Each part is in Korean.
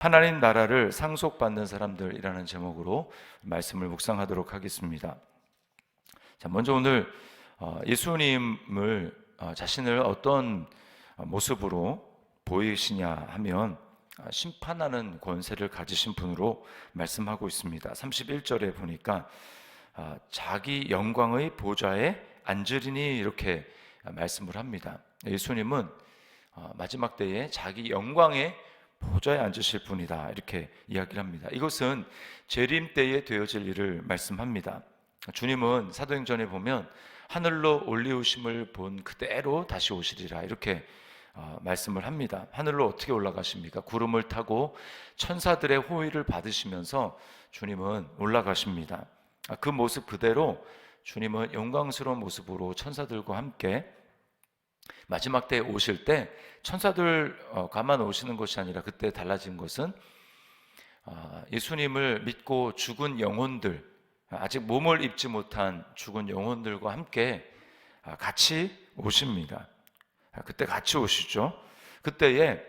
하나님 나라를 상속받는 사람들이라는 제목으로 말씀을 묵상하도록 하겠습니다. 자, 먼저 오늘 예수님을 자신을 어떤 모습으로 보이시냐 하면 심판하는 권세를 가지신 분으로 말씀하고 있습니다. 31절에 보니까 자기 영광의 보좌에 앉으리니 이렇게 말씀을 합니다. 예수님은 마지막 때에 자기 영광의 보좌에 앉으실 분이다 이렇게 이야기를 합니다. 이것은 재림 때에 되어질 일을 말씀합니다. 주님은 사도행전에 보면 하늘로 올리우심을 본 그대로 다시 오시리라 이렇게 말씀을 합니다. 하늘로 어떻게 올라가십니까? 구름을 타고 천사들의 호의를 받으시면서 주님은 올라가십니다. 그 모습 그대로 주님은 영광스러운 모습으로 천사들과 함께 마지막 때에 오실 때 천사들과만 오시는 것이 아니라 그때 달라진 것은 예수님을 믿고 죽은 영혼들, 아직 몸을 입지 못한 죽은 영혼들과 함께 같이 오십니다. 그때 같이 오시죠. 그때에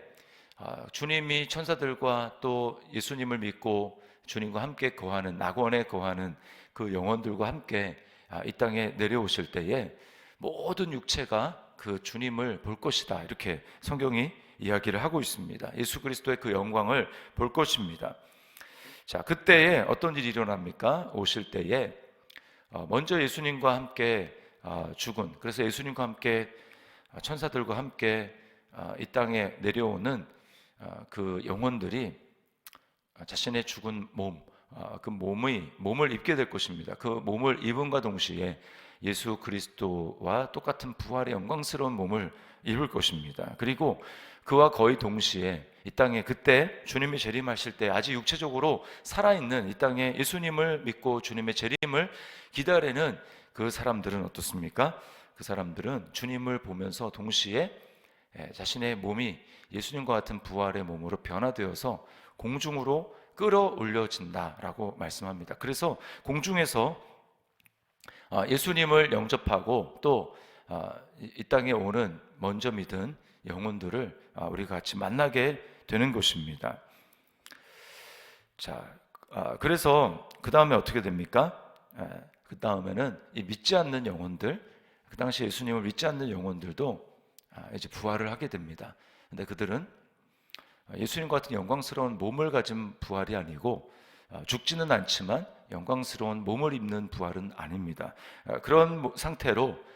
주님이 천사들과 또 예수님을 믿고 주님과 함께 거하는 낙원에 거하는 그 영혼들과 함께 이 땅에 내려오실 때에 모든 육체가 그 주님을 볼 것이다 이렇게 성경이 이야기를 하고 있습니다. 예수 그리스도의 그 영광을 볼 것입니다. 자, 그때에 어떤 일이 일어납니까? 오실 때에 먼저 예수님과 함께 죽은, 그래서 예수님과 함께 천사들과 함께 이 땅에 내려오는 그 영혼들이 자신의 죽은 몸, 그 몸을 입게 될 것입니다. 그 몸을 입음과 동시에 예수 그리스도와 똑같은 부활의 영광스러운 몸을 입을 것입니다. 그리고 그와 거의 동시에 이 땅에 그때 주님이 재림하실 때 아직 육체적으로 살아있는 이 땅에 예수님을 믿고 주님의 재림을 기다리는 그 사람들은 어떻습니까? 그 사람들은 주님을 보면서 동시에 자신의 몸이 예수님과 같은 부활의 몸으로 변화되어서 공중으로 끌어올려진다라고 말씀합니다. 그래서 공중에서 예수님을 영접하고 또 이 땅에 오는 먼저 믿은 영혼들을 우리가 같이 만나게 되는 것입니다. 자, 그래서 그 다음에 어떻게 됩니까? 그 다음에는 이 믿지 않는 영혼들, 그 당시 예수님을 믿지 않는 영혼들도 이제 부활을 하게 됩니다. 근데 그들은 예수님과 같은 영광스러운 몸을 가진 부활이 아니고 죽지는 않지만 영광스러운 몸을 입는 부활은 아닙니다. 그런 상태로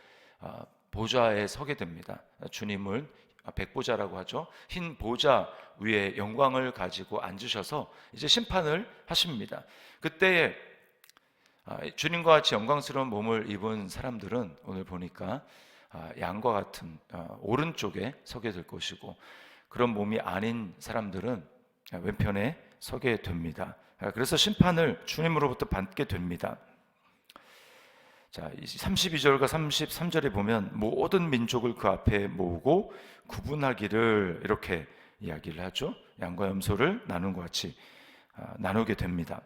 보좌에 서게 됩니다. 주님을 백보자라고 하죠. 흰 보좌 위에 영광을 가지고 앉으셔서 이제 심판을 하십니다. 그때에 주님과 같이 영광스러운 몸을 입은 사람들은 오늘 보니까 양과 같은 오른쪽에 서게 될 것이고, 그런 몸이 아닌 사람들은 왼편에 서게 됩니다. 그래서 심판을 주님으로부터 받게 됩니다. 자, 32절과 33절에 보면 모든 민족을 그 앞에 모으고 구분하기를 이렇게 이야기를 하죠. 양과 염소를 나눈 것 같이 나누게 됩니다.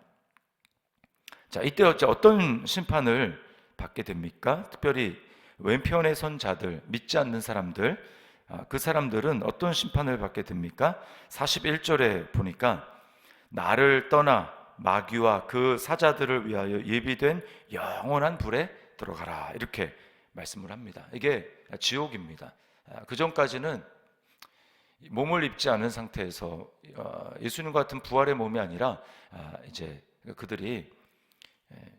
자, 이때 어떤 심판을 받게 됩니까? 특별히 왼편에 선 자들, 믿지 않는 사람들, 그 사람들은 어떤 심판을 받게 됩니까? 41절에 보니까 나를 떠나 마귀와 그 사자들을 위하여 예비된 영원한 불에 들어가라 이렇게 말씀을 합니다. 이게 지옥입니다. 그 전까지는 몸을 입지 않은 상태에서 예수님과 같은 부활의 몸이 아니라 이제 그들이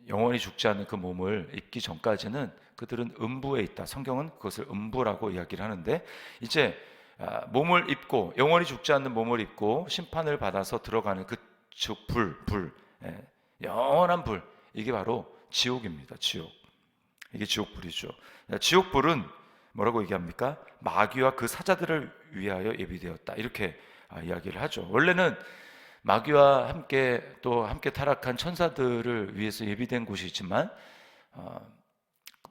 영원히 죽지 않는 그 몸을 입기 전까지는 그들은 음부에 있다. 성경은 그것을 음부라고 이야기를 하는데, 이제 몸을 입고 영원히 죽지 않는 몸을 입고 심판을 받아서 들어가는 그 불, 영원한 불, 이게 바로 지옥입니다. 지옥. 이게 지옥불이죠. 지옥불은 뭐라고 얘기합니까? 마귀와 그 사자들을 위하여 예비되었다 이렇게 이야기를 하죠. 원래는 마귀와 함께 또 함께 타락한 천사들을 위해서 예비된 곳이지만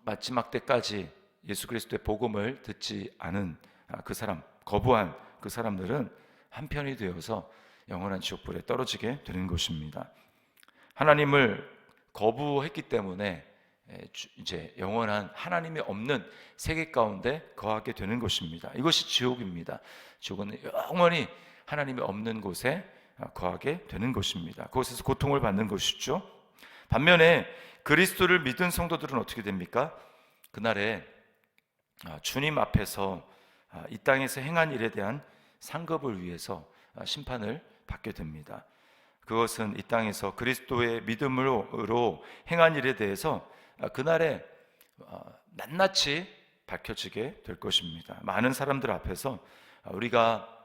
마지막 때까지 예수 그리스도의 복음을 듣지 않은 그 사람, 거부한 그 사람들은 한편이 되어서 영원한 지옥불에 떨어지게 되는 것입니다. 하나님을 거부했기 때문에 이제 영원한 하나님이 없는 세계 가운데 거하게 되는 것입니다. 이것이 지옥입니다. 지옥은 영원히 하나님이 없는 곳에 거하게 되는 것입니다. 그곳에서 고통을 받는 것이죠. 반면에 그리스도를 믿은 성도들은 어떻게 됩니까? 그날에 주님 앞에서 이 땅에서 행한 일에 대한 상급을 위해서 심판을 받게 됩니다. 그것은 이 땅에서 그리스도의 믿음으로 행한 일에 대해서 그날에 낱낱이 밝혀지게 될 것입니다. 많은 사람들 앞에서 우리가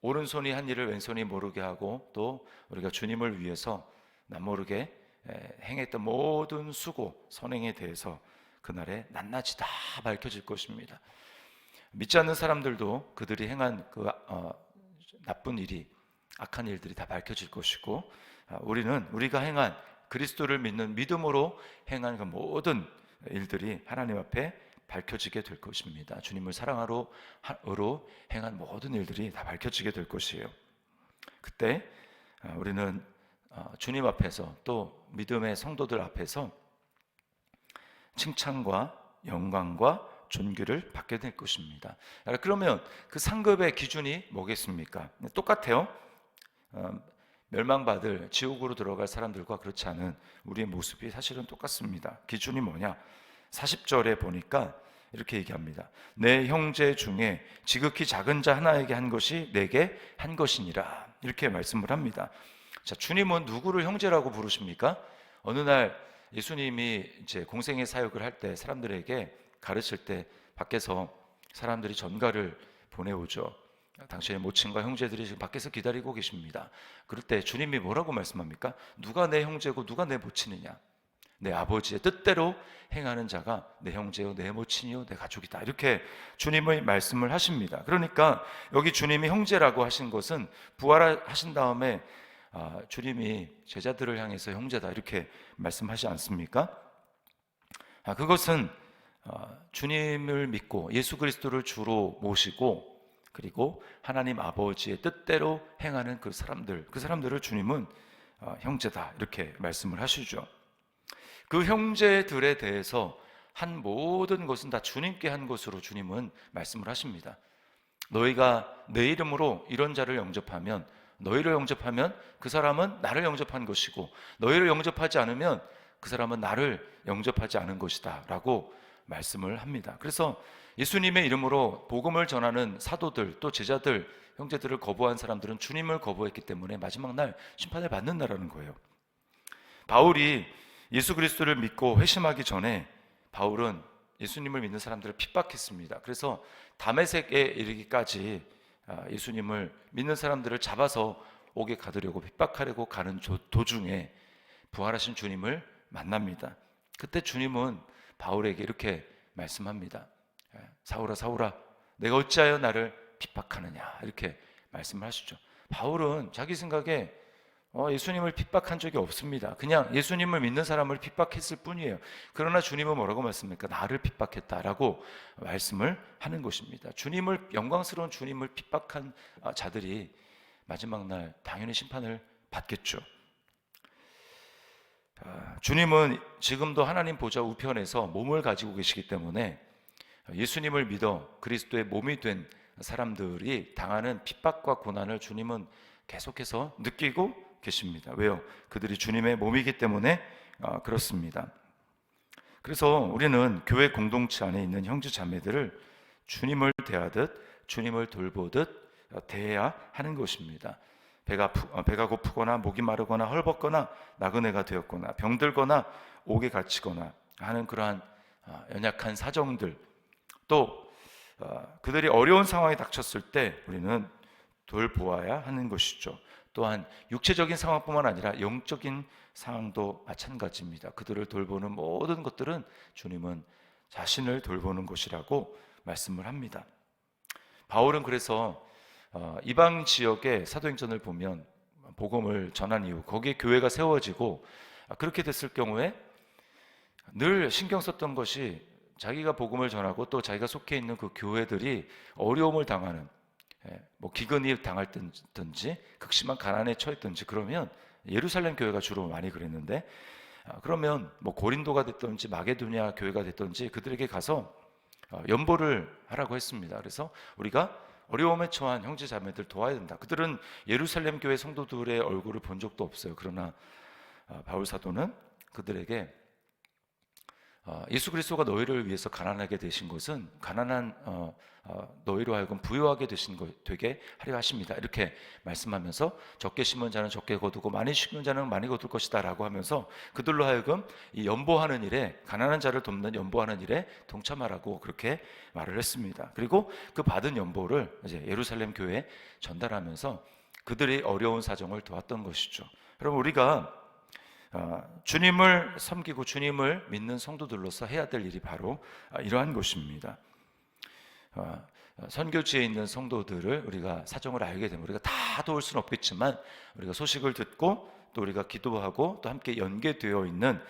오른손이 한 일을 왼손이 모르게 하고, 또 우리가 주님을 위해서 남모르게 행했던 모든 수고, 선행에 대해서 그날에 낱낱이 다 밝혀질 것입니다. 믿지 않는 사람들도 그들이 행한 그 나쁜 일이, 악한 일들이 다 밝혀질 것이고, 우리는 우리가 행한, 그리스도를 믿는 믿음으로 행한 그 모든 일들이 하나님 앞에 밝혀지게 될 것입니다. 주님을 사랑하러 행한 모든 일들이 다 밝혀지게 될 것이에요. 그때 우리는 주님 앞에서, 또 믿음의 성도들 앞에서 칭찬과 영광과 존귀를 받게 될 것입니다. 그러면 그 상급의 기준이 뭐겠습니까? 똑같아요. 멸망받을 지옥으로 들어갈 사람들과 그렇지 않은 우리의 모습이 사실은 똑같습니다. 기준이 뭐냐? 40절에 보니까 이렇게 얘기합니다. 내 형제 중에 지극히 작은 자 하나에게 한 것이 내게 한 것이니라, 이렇게 말씀을 합니다. 자, 주님은 누구를 형제라고 부르십니까? 어느 날 예수님이 이제 공생의 사역을 할 때, 사람들에게 가르칠 때 밖에서 사람들이 전가를 보내오죠. 당신의 모친과 형제들이 지금 밖에서 기다리고 계십니다. 그럴 때 주님이 뭐라고 말씀합니까? 누가 내 형제고 누가 내 모친이냐? 내 아버지의 뜻대로 행하는 자가 내 형제요, 내 모친이요, 내 가족이다, 이렇게 주님의 말씀을 하십니다. 그러니까 여기 주님이 형제라고 하신 것은 부활하신 다음에 주님이 제자들을 향해서 형제다, 이렇게 말씀하지 않습니까? 그것은 주님을 믿고 예수 그리스도를 주로 모시고, 그리고 하나님 아버지의 뜻대로 행하는 그 사람들을 주님은 형제다, 이렇게 말씀을 하시죠. 그 형제들에 대해서 한 모든 것은 다 주님께 한 것으로 주님은 말씀을 하십니다. 너희가 내 이름으로 이런 자를 영접하면, 너희를 영접하면 그 사람은 나를 영접한 것이고, 너희를 영접하지 않으면 그 사람은 나를 영접하지 않은 것이다, 라고 말씀을 합니다. 그래서 예수님의 이름으로 복음을 전하는 사도들, 또 제자들, 형제들을 거부한 사람들은 주님을 거부했기 때문에 마지막 날 심판을 받는다라는 거예요. 바울이 예수 그리스도를 믿고 회심하기 전에 바울은 예수님을 믿는 사람들을 핍박했습니다. 그래서 다메섹에 이르기까지 예수님을 믿는 사람들을 잡아서 옥에 가두려고 핍박하려고 가는 도중에 부활하신 주님을 만납니다. 그때 주님은 바울에게 이렇게 말씀합니다. 사울아, 사울아, 내가 어찌하여 나를 핍박하느냐, 이렇게 말씀을 하시죠. 바울은 자기 생각에 예수님을 핍박한 적이 없습니다. 그냥 예수님을 믿는 사람을 핍박했을 뿐이에요. 그러나 주님은 뭐라고 말씀합니까? 나를 핍박했다라고 말씀을 하는 것입니다. 영광스러운 주님을 핍박한 자들이 마지막 날 당연히 심판을 받겠죠. 주님은 지금도 하나님 보좌 우편에서 몸을 가지고 계시기 때문에 예수님을 믿어 그리스도의 몸이 된 사람들이 당하는 핍박과 고난을 주님은 계속해서 느끼고 계십니다. 왜요? 그들이 주님의 몸이기 때문에 그렇습니다. 그래서 우리는 교회 공동체 안에 있는 형제 자매들을 주님을 대하듯, 주님을 돌보듯 대해야 하는 것입니다. 배가 고프거나 목이 마르거나 헐벗거나 나그네가 되었거나 병들거나 옥에 갇히거나 하는 그러한 연약한 사정들, 또 그들이 어려운 상황에 닥쳤을 때 우리는 돌보아야 하는 것이죠. 또한 육체적인 상황뿐만 아니라 영적인 상황도 마찬가지입니다. 그들을 돌보는 모든 것들은 주님은 자신을 돌보는 것이라고 말씀을 합니다. 바울은 그래서 이방 지역의 사도행전을 보면 복음을 전한 이후 거기에 교회가 세워지고, 그렇게 됐을 경우에 늘 신경 썼던 것이 자기가 복음을 전하고 또 자기가 속해 있는 그 교회들이 어려움을 당하는, 기근이 당할든지 극심한 가난에 처했든지, 그러면 예루살렘 교회가 주로 많이 그랬는데, 그러면 고린도가 됐든지 마게도냐 교회가 됐든지 그들에게 가서 연보를 하라고 했습니다. 그래서 우리가 어려움에 처한 형제 자매들 도와야 된다. 그들은 예루살렘 교회 성도들의 얼굴을 본 적도 없어요. 그러나 바울 사도는 그들에게 예수 그리스도가 너희를 위해서 가난하게 되신 것은 가난한 너희로 하여금 부유하게 되게 하려 하십니다. 이렇게 말씀하면서 적게 심은 자는 적게 거두고 많이 심은 자는 많이 거둘 것이다 라고 하면서 그들로 하여금 이 연보하는 일에, 가난한 자를 돕는 연보하는 일에 동참하라고 그렇게 말을 했습니다. 그리고 그 받은 연보를 이제 예루살렘 교회에 전달하면서 그들이 어려운 사정을 도왔던 것이죠. 여러분, 우리가 주님을 섬기고 주님을 믿는 성도들로서 해야 될 일이 바로 이러한 것입니다. 선교지에 있는 성도들을 우리가 사정을 알게 되면 우리가 다 도울 수는 없겠지만 우리가 소식을 듣고 또 우리가 기도하고 또 함께 연계되어 있는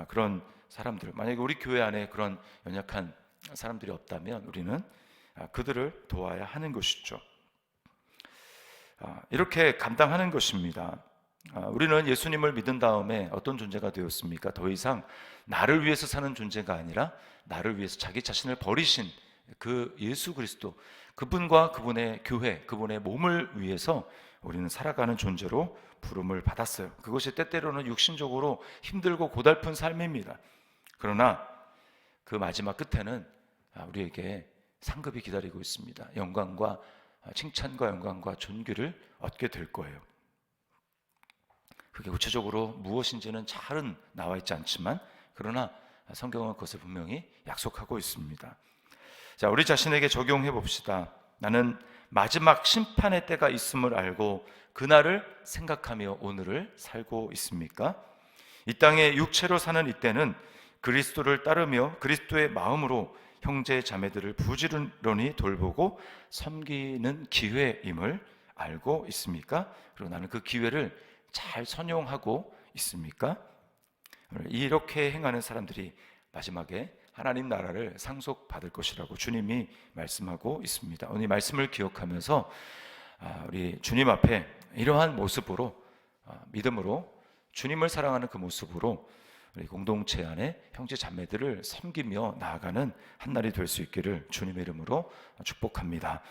그런 사람들, 만약에 우리 교회 안에 그런 연약한 사람들이 없다면 우리는 그들을 도와야 하는 것이죠. 이렇게 감당하는 것입니다. 우리는 예수님을 믿은 다음에 어떤 존재가 되었습니까? 더 이상 나를 위해서 사는 존재가 아니라 나를 위해서 자기 자신을 버리신 그 예수 그리스도, 그분과 그분의 교회, 그분의 몸을 위해서 우리는 살아가는 존재로 부름을 받았어요. 그것이 때때로는 육신적으로 힘들고 고달픈 삶입니다. 그러나 그 마지막 끝에는 우리에게 상급이 기다리고 있습니다. 영광과 칭찬과 영광과 존귀를 얻게 될 거예요. 그게 구체적으로 무엇인지는 잘은 나와 있지 않지만 그러나 성경은 그것을 분명히 약속하고 있습니다. 자, 우리 자신에게 적용해 봅시다. 나는 마지막 심판의 때가 있음을 알고 그날을 생각하며 오늘을 살고 있습니까? 이 땅에 육체로 사는 이때는 그리스도를 따르며 그리스도의 마음으로 형제 자매들을 부지런히 돌보고 섬기는 기회임을 알고 있습니까? 그리고 나는 그 기회를 잘 선용하고 있습니까? 이렇게 행하는 사람들이 마지막에 하나님 나라를 상속받을 것이라고 주님이 말씀하고 있습니다. 오늘 이 말씀을 기억하면서 우리 주님 앞에 이러한 모습으로 믿음으로 주님을 사랑하는 그 모습으로 우리 공동체 안에 형제 자매들을 섬기며 나아가는 한 날이 될 수 있기를 주님의 이름으로 축복합니다.